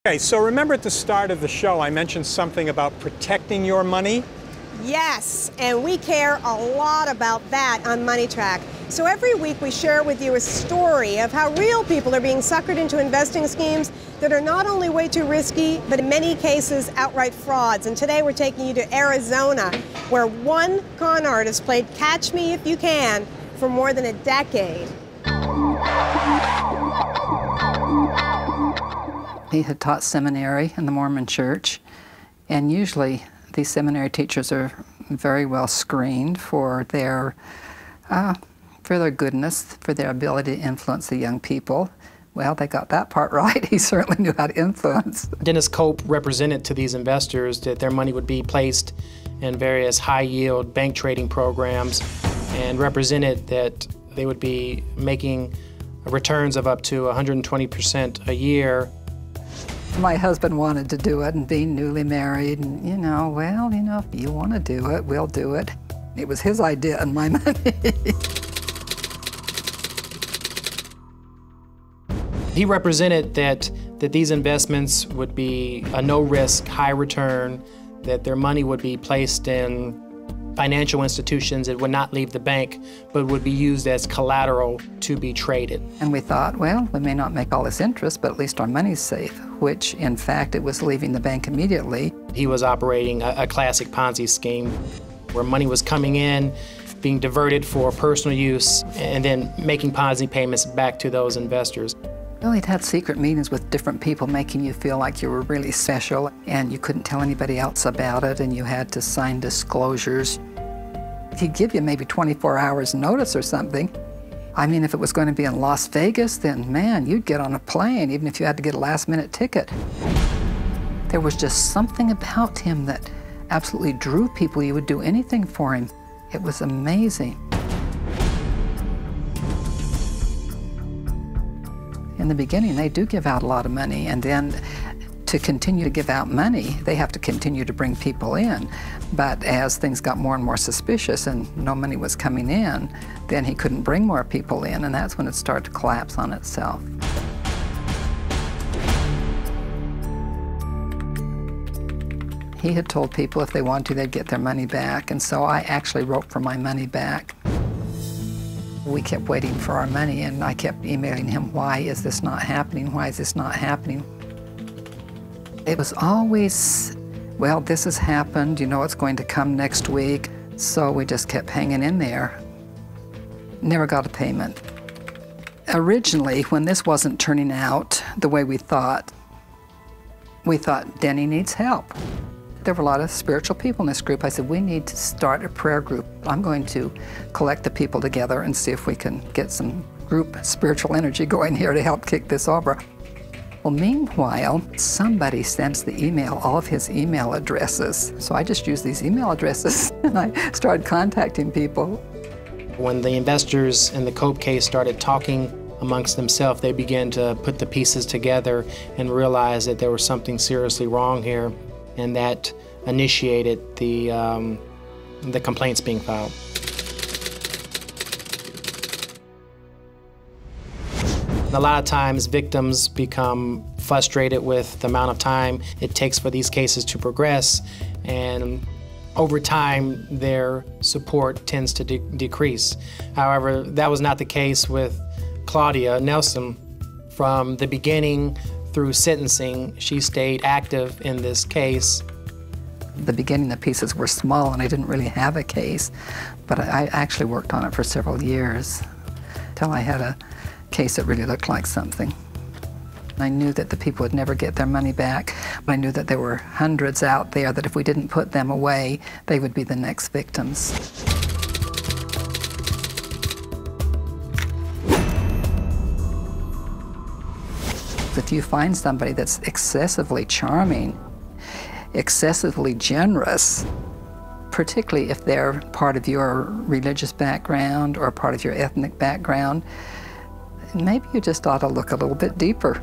Okay, so remember at the start of the show I mentioned something about protecting your money? Yes, and we care a lot about that on MoneyTrack. So every week we share with you a story of how real people are being suckered into investing schemes that are not only way too risky, but in many cases outright frauds. And today we're taking you to Arizona, where one con artist played Catch Me If You Can for more than a decade. He had taught seminary in the Mormon Church, and usually these seminary teachers are very well screened for their goodness, for their ability to influence the young people. Well, they got that part right. He certainly knew how to influence. Dennis Cope represented to these investors that their money would be placed in various high-yield bank trading programs, and represented that they would be making returns of up to 120% a year. My husband wanted to do it, and being newly married, and if you want to do it, we'll do it. It was his idea and my money. He represented that these investments would be a no-risk, high-return, that their money would be placed in financial institutions. It would not leave the bank, but would be used as collateral to be traded. And we thought, well, we may not make all this interest, but at least our money's safe, which, in fact, it was leaving the bank immediately. He was operating a classic Ponzi scheme where money was coming in, being diverted for personal use, and then making Ponzi payments back to those investors. Well, he'd had secret meetings with different people making you feel like you were really special, and you couldn't tell anybody else about it, and you had to sign disclosures. He'd give you maybe 24 hours notice or something. I mean, if it was going to be in Las Vegas, then man, you'd get on a plane, even if you had to get a last-minute ticket. There was just something about him that absolutely drew people. You would do anything for him. It was amazing. In the beginning, they do give out a lot of money, and then to continue to give out money, they have to continue to bring people in. But as things got more and more suspicious and no money was coming in, then he couldn't bring more people in, and that's when it started to collapse on itself. He had told people if they wanted to, they'd get their money back, and so I actually wrote for my money back. We kept waiting for our money, and I kept emailing him, why is this not happening? Why is this not happening? It was always, well, this has happened, it's going to come next week. So we just kept hanging in there. Never got a payment. Originally, when this wasn't turning out the way we thought Denny needs help. There were a lot of spiritual people in this group. I said, we need to start a prayer group. I'm going to collect the people together and see if we can get some group spiritual energy going here to help kick this over. Well, meanwhile, somebody sends the email, all of his email addresses. So I just used these email addresses and I started contacting people. When the investors in the Cope case started talking amongst themselves, they began to put the pieces together and realize that there was something seriously wrong here, and that initiated the complaints being filed. A lot of times victims become frustrated with the amount of time it takes for these cases to progress, and over time their support tends to decrease. However, that was not the case with Claudia Nelson. From the beginning through sentencing, she stayed active in this case. At the beginning, the pieces were small and I didn't really have a case, but I actually worked on it for several years until I had a case that really looked like something. I knew that the people would never get their money back. I knew that there were hundreds out there that if we didn't put them away, they would be the next victims. If you find somebody that's excessively charming, excessively generous, particularly if they're part of your religious background or part of your ethnic background, maybe you just ought to look a little bit deeper.